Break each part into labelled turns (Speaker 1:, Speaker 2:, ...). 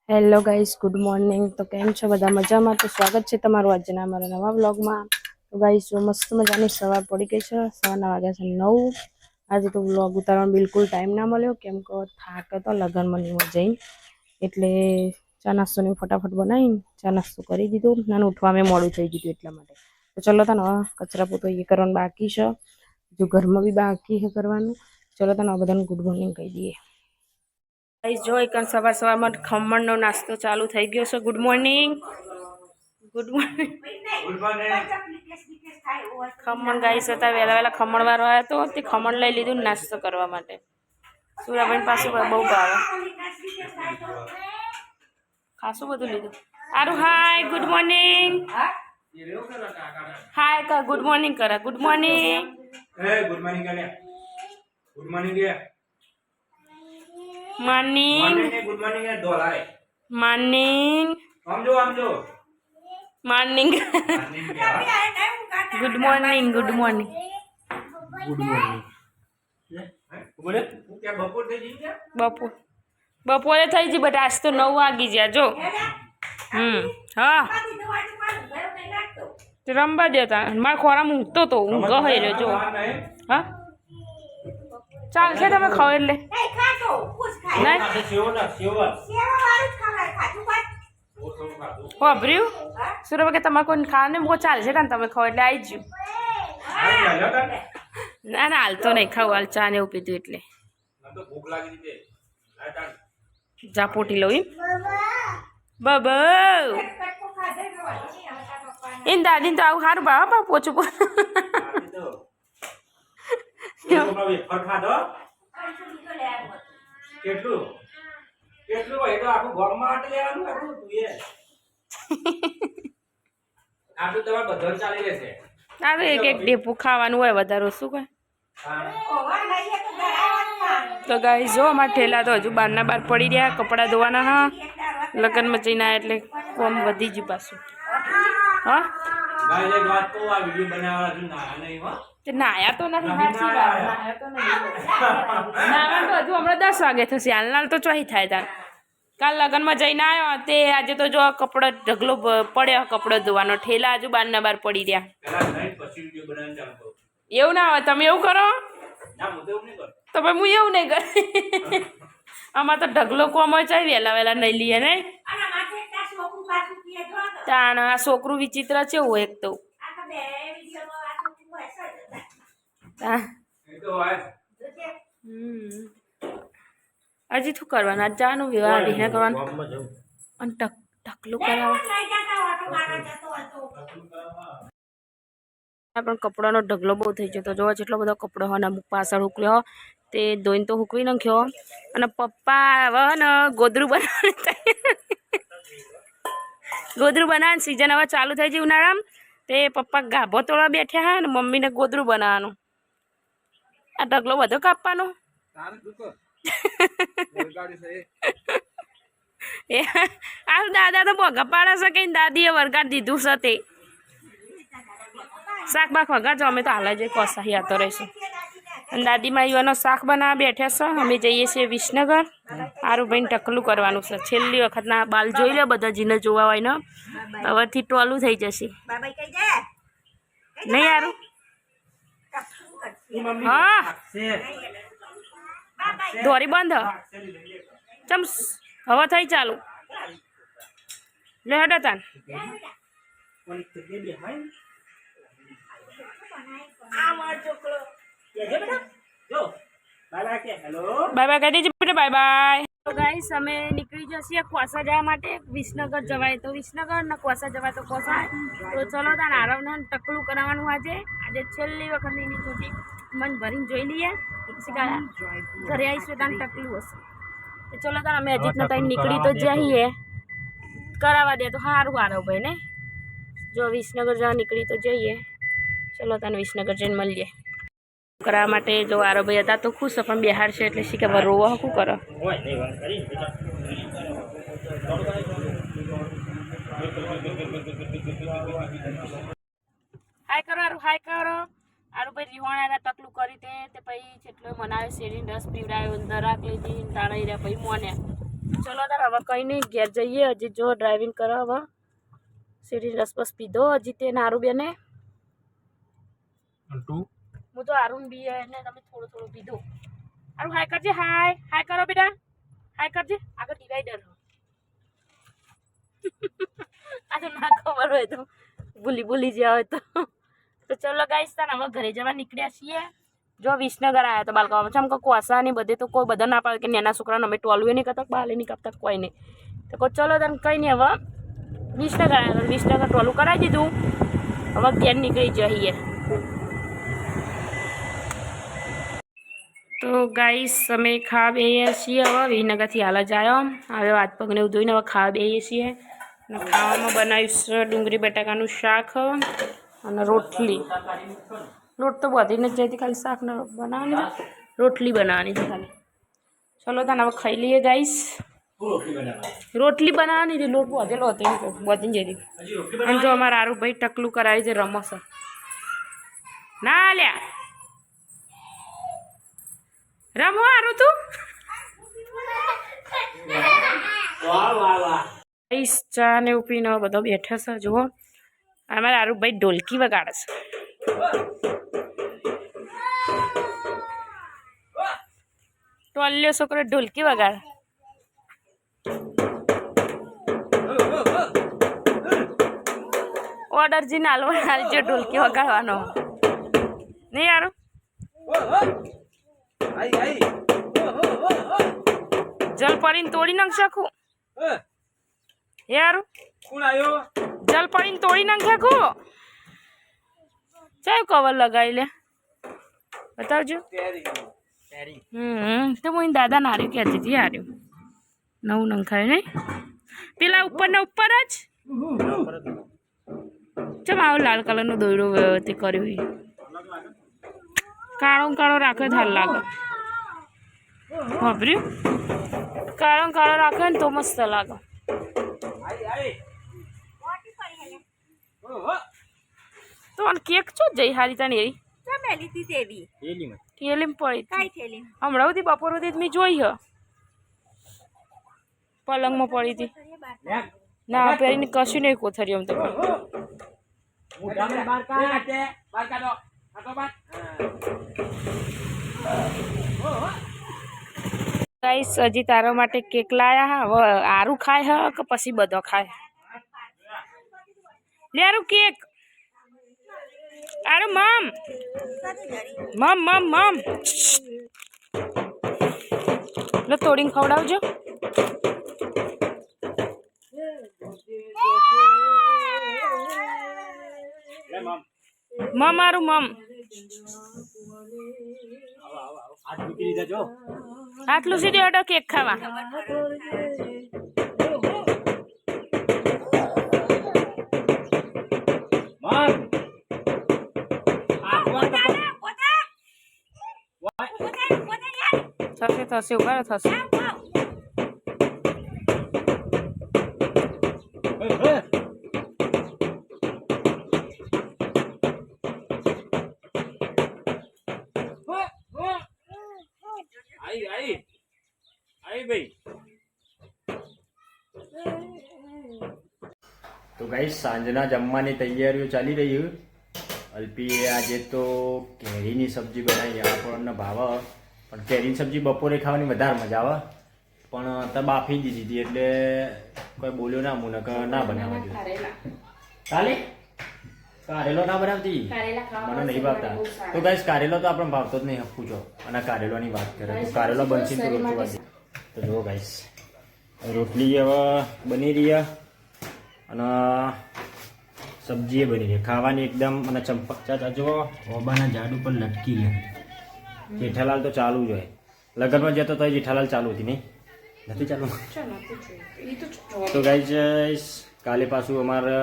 Speaker 1: Hello guys, good morning. તો કેમ છો બધા? મજામાં? તો સ્વાગત છે તમારું આજના અમારા નવા વ્લોગમાં. તો ગાઈસ, મસ્ત મજાની સવાર પડી ગઈ છે. સવારના વાગ્યા છે 9. આજે તો વ્લોગ ઉતારવાનો બિલકુલ ટાઈમ ના મળ્યો, કેમ કે થાક હતો લગ્નમાં જઈને. એટલે ચા નાસ્તોને ફટાફટ બનાવીને ચા નાસ્તો કરી દીધો. નાનું ઉઠવામાં મોડું થઈ ગયું એટલા માટે. તો ચલો તને કચરા પોતો એ કરવાનું બાકી છે, જો ઘરમાં બી બાકી છે કરવાનું. ચલો તને આ બધાને ગુડ મોર્નિંગ કહી દઈએ. જો એક સવારમાં ખમણનો નાસ્તો ચાલુ થઈ ગયો છે. Good morning, good morning. Khaman guys હતા, વહેલા ખમણ વાળો આવ્યો તો તે ખમણ લઈ લીધું નાસ્તો કરવા માટે. સુરાબેન પાસે બહુ ભાવે, ખાસું બધું લીધું. સારું, હાય ગુડ મોર્નિંગ. હાય કર, ગુડ મોર્નિંગ કરા. Good morning,
Speaker 2: good morning. Good morning.
Speaker 1: Morning
Speaker 2: good morning ડોલાય
Speaker 1: મોર્નિંગ
Speaker 2: આમજો
Speaker 1: morning. Good morning, good morning.
Speaker 2: Good morning. બોલે કે બપોર થઈ ગઈ છે?
Speaker 1: બપોરે થઈ ગઈ, બટ આજ તો 9 વાગી ગયા જો. હા, રમવા દેતા મારા ખોરામાં ઊંઘતો તો ઊંઘ હોય રહ્યો જો. હા, ચાલશે તમે ખાઓ એટલે વાપર્યું સુરભ કે તમારે કોઈ ખાવા નહીં બહુ ચાલશે ને તમે ખાઓ એટલે આવી ગયું. ના ના, હાલ તો નહીં ખાવું, હાલ ચા ને એવું પીધું એટલે જા પોટી લઉં એમ. બાબા એને દાદીને તો આવું સારું ભાવ પોચું એક એક ડેપું ખાવાનું હોય વધારે શું કઈ. તો ગાઈસ જો અમારા ઠેલા તો હજુ બારના બાર પડી રહ્યા, કપડાં ધોવાના. હા, લગ્નમાં જઈને આવ્યા એટલે કોમ વધી ગયું પાછું. હા, નાયા તો નથી, નાયા તો હજુ હમણાં 10 વાગે થશે. હાલનાલ તો ચોહી થાય તાર. કાલ લગ્નમાં જઈને આવ્યો તે આજે તો જો કપડો ઢગલો પડ્યો, કપડો ધોવાનો. ઠેલા હજુ બારના બાર પડી રહ્યા. એવું ના હોય, તમે એવું કરો તો ભાઈ હું એવું નહીં કર. આમાં તો ઢગલો કોમ હોય, ચાલ વહેલા નહીં લઈએ ને. તાણ આ છોકરું વિચિત્ર છે એવું એક તો. હજી શું કરવાનું? આજ જવાનું વિવાહ વિહે કરવાનું અને ઢકલું કરાવવાનું. પણ કપડાનો ઢગલો બહુ થઈ ગયો તો જોવા જેટલો બધો કપડો હોય ને અમુક પાછળ હુકલ્યો તે ધોઈને તો હુકવી નાખ્યો. અને પપ્પા હવે ને ગોદરું બનાવવાની સિઝન હવે ચાલુ થઈ ગઈ ઉનાળામાં. તે પપ્પા ગાભો તોડવા બેઠ્યા હા ને મમ્મીને ગોદરું બનાવવાનું. આ ઢગલો બધો કાપવાનો. આ દાદા તો ભોગા પાડા શકે, દાદીએ વરગાડ દીધું છે તે. શાક બાક વગાડજો, અમે તો હાલ જ કોસાહી આતો રહીશું. અને દાદીમાં યુવાનો શાક બનાવવા બેઠા છે. અમે જઈએ છીએ વિસનગર. સારું ભાઈને ટકલું કરવાનું છે. છેલ્લી વખતના બાલ જોઈ લે બધા જીને જોવા હોય ને. હવેથી ટોલું થઈ જશે નહીં યારું. હા, દોરી બંધ ચમ હવે થઈ ચાલુ. લે હટો તાન. બાય બાય કહી દેજો બેટા, બાય બાય. તો ગાઈસ અમે નીકળી જશે કોસા જવા માટે. વિસનગર જવાય તો વિસનગર ને કોસા જવાય તો કોસા. તો ચલો તાન આરામને ટકલું કરાવવાનું. આજે છેલ્લી વખત એની છોટી મન ભરીને જોઈ લઈએ. ઘરે આવીશું તાન ટકલું હશે. તો ચલો તાન અમે અજીતના ત્યાં નીકળી તો જઈએ. કરાવવા દે તો સારું આરો ભાઈ ને. જો વિસનગર જવા નીકળી તો જઈએ. ચલો તાન વિસનગર જઈને મળીએ. કરાવવા માટે જો આરોભાઈ હતા તો ખુશ, પણ બિહાર છે એટલે શી ખબર રોવા શું કરો. હાય કરો આરું, હાય કરો આરું. ભાઈ રીવાણા તકલું કરી તે પછી જેટલો મનાવે શેરીને રસ પીવડાયો, દરાક લીધી તાળી રહ્યા પછી મોને ચલો તાર હવે કંઈ નહીં, ઘેર જઈએ. હજી જો ડ્રાઇવિંગ કરો હવે. સીધી રસ બસ પીધો હજી તે નારું બેને.
Speaker 2: અને તું
Speaker 1: હું તો આરું બી ને તમે થોડું થોડું પીધું. આરું હાય કરજે, હાય હાય કરો બેટા, હાય કરજે. આગળ ડિવાઈડર આ તો ના ખબર હોય તો ભૂલી જ્યાં હોય તો. તો ચલો ગાઈસ તાર હવે ઘરે જવા નીકળ્યા છીએ. જો વિસનગર આવ્યા તો બાલકા ચમ કે કોસા ને બધે તો કોઈ બધા ના પાડે કે નાના છોકરાને અમે ટોલવે નહીં કરતા, બાલે નહીં કાપતા, કોઈ નહીં. તો કહો ચલો તને કંઈ નહીં, હવે વિસનગર આવ્યા, વિસનગર ટોલું કરાવી દીધું. હવે ઘેર નીકળી જઈએ. તો ગાઈસ અમે ખાવા બેસીએ છીએ. હવે વિસનગરથી હાલ જ આવ્યો. હવે હાથ પગને એવું ધોઈને હવે ખાવા બેસીએ છીએ. અને ખાવામાં બનાવીશ ડુંગળી બટાકાનું શાક અને રોટલી. લોટ તો બધીને જ જતી, ખાલી શાક બનાવવાની છે, રોટલી બનાવવાની છે ખાલી. ચલો તને હવે ખાઈ લઈએ ગાઈસ. રોટલી બનાવવાની છે, લોટ બધેલો હતો બધી જતી. અને જો અમારા આરુભાઈ ટકલું કરાવી છે, રમસ ના લ્યા રમો આરું તું. ચા ને એવું પીને બધો બેઠા છે. જુઓ અમારા આરુભાઈ ઢોલકી વગાડે છે. ટોલ્યો છોકરો ઢોલકી વગાડે. ઓર્ડર જી હાલજો ઢોલકી વગાડવાનો નહીં યાર. જલ પડીને તોડી નાખ શકું યાર. જલ પડીને તોડી નાખ શકું. ચાલ કવર લગાવી લે બતાવજો. તો હું દાદા નાર્યું કહેતી હતી હાર્યું નવું નંખાયું નહીં પેલા ઉપર ને ઉપર જ. ચમ આવો લાલ કલરનો દોયડો તે કર્યો. કાળો કાળો રાખે હાલ લાગે. વાપર્યું કાળો કાળો રાખે ને તો મસ્ત લાગે. તો કેક ચો જઈ હારી તને એવી થેલીમ પડી હમણાં સુધી બપોર સુધી મેં જોઈ હ પલંગમાં પડી હતી. ના પહેરીને કશું નહીં કોથરી. આમ તો ગાઈસ હજી તારા માટે કેક લાયા હા. હવે આરું ખાય હ કે પછી બધો ખાય લે આરું કેક. આરું મમ મમ મમ મમ લો તોડીને ખવડાવજો. મમ આરું મમ આટલું સીધી અડો કેક ખાવા. થશે થશે ઉભા થશે.
Speaker 2: તો ગાઈસ સાંજના જમવાની તૈયારીઓ ચાલી રહી. અલ્પીએ આજે તો કેરીની સબ્જી બનાવી. આપણને ભાવે પણ કેરીની સબ્જી બપોરે ખાવાની વધારે મજા આવે. પણ અત્યારે બાફી દીધી હતી એટલે કોઈ બોલ્યો ના મુને કે ના બનાવવા દે. કાલે કારેલો ના બનાવતી મને નહીં ભાવતા. તો ગાઈસ કારેલો તો આપણે ભાવતો જ નહીં હપ્પું છો. અને કારેલોની વાત કરે તો કારેલો બનશે તો રોટલી વાળી. તો જુઓ ગાઈસ રોટલી હવે બની રહી અને સબ્જી એ બની રહી ખાવાની એકદમ. અને ચંપા જો ઓબાના ઝાડ ઉપર લટકી રહી. જેઠાલાલ તો ચાલુ જ હોય. લગ્નમાં જતો તો જેઠાલાલ ચાલુ હતી નહીં નથી ચાલુ. તો ગાઈસ કાલે પાછું અમારે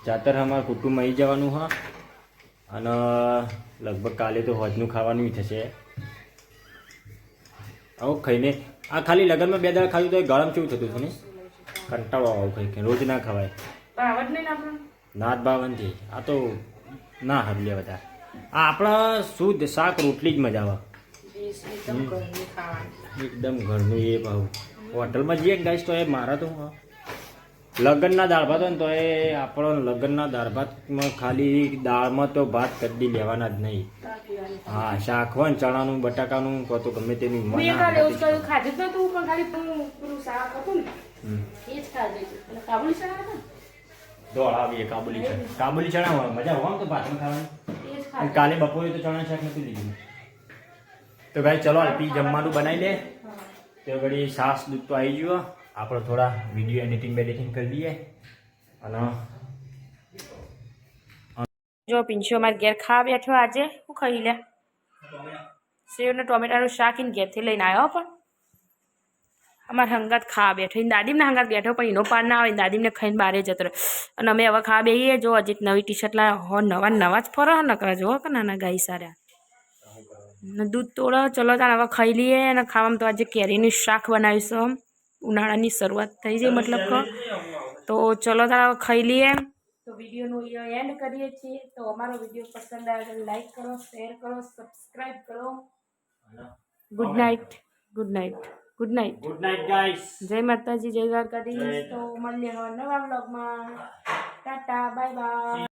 Speaker 2: જાતર અમારા કુટુંબ આવી જવાનું હા. અને લગભગ કાલે તો હોજનું ખાવાનું થશે. આવું ખાઈને આ ખાલી લગ્નમાં 2 દાડા ખાધું તો ગરમ કેવું થતું હતું ને. કંટાળો આવું ખાઈ રોજ ના ખવાય. નાત ભાવનથી આ તો ના હરલે વધારે. આ આપણા શુદ્ધ શાક રોટલી જ મજા આવે એકદમ ઘરનું. એ ભાવ હોટલમાં જઈએ ને ગાઈસ તો એ મારા તો લગ્નના દાળ ભાત હોય ને તો એ આપણો લગ્નના દાળ ભાતમાં ખાલી દાળમાં તો ભાત કદી લેવાના જ નહીં. હા, શાક હોય ને ચણાનું બટાકાનું કો તો ગમે તેની
Speaker 1: મેં કાલે એવું કર્યું, ખાધું તો તું પણ ખાલી પેલું શાક હતું ને એ જ ખાધું હતું. અને કાબુલી ચણા હતા ને
Speaker 2: દોડ આવી કાબુલી ચણા. કાબુલી ચણા હોય મજા હોય ને તો ભાતમાં ખાવાની.
Speaker 1: એ જ
Speaker 2: અને
Speaker 1: ખાધું.
Speaker 2: કાલે બપોરે તો ચણા શાક નથી લીધું. તો ભાઈ ચલો અલ્પી જમવાનું બનાવી લે. તો ઘડી સાસ દૂધ તો આવી ગયો. આપણે થોડા વિડીયો એડિટિંગ કરી દઈએ. અને
Speaker 1: જો પિંછો અમારે ઘેર ખાવા બેઠો આજે. શું ખાઈ લે? સેવ ને ટોમેટાનું શાક એને ઘેરથી લઈને આવ્યો. પણ અમારે હંગાત ખાવા બેઠો. એને દાદીમને હંગાત બેઠો પણ એનો પાર ના આવે. દાદીમને ખાઈને બહાર જતો રહ્યો. અને અમે હવે ખાવા બેસીએ. જો હજી નવી ટી શર્ટ લાવ્યા હો, નવા જ ફરો ન કરે. જો કે નાના ગાઈ સારા દૂધ તોડો. ચલો તાર હવે ખાઈ લઈએ. અને ખાવામાં તો આજે કેરીનું શાક બનાવીશું. ઉનાળાની શરૂઆત થઈ જાય મતલબ કે. તો ચલો તાર હવે ખાઈ લઈએ. તો વિડીયોનું એન્ડ કરીએ છીએ. તો અમારો વિડીયો પસંદ આવે તો લાઈક કરો, શેર કરો, સબસ્ક્રાઈબ કરો. Good night. Good night. Good night.
Speaker 2: Good night guys.
Speaker 1: જય માતાજી, જય દ્વારકાધીશ. તો મળીએ હવે નવા બ્લોગમાં. Tata, bye bye.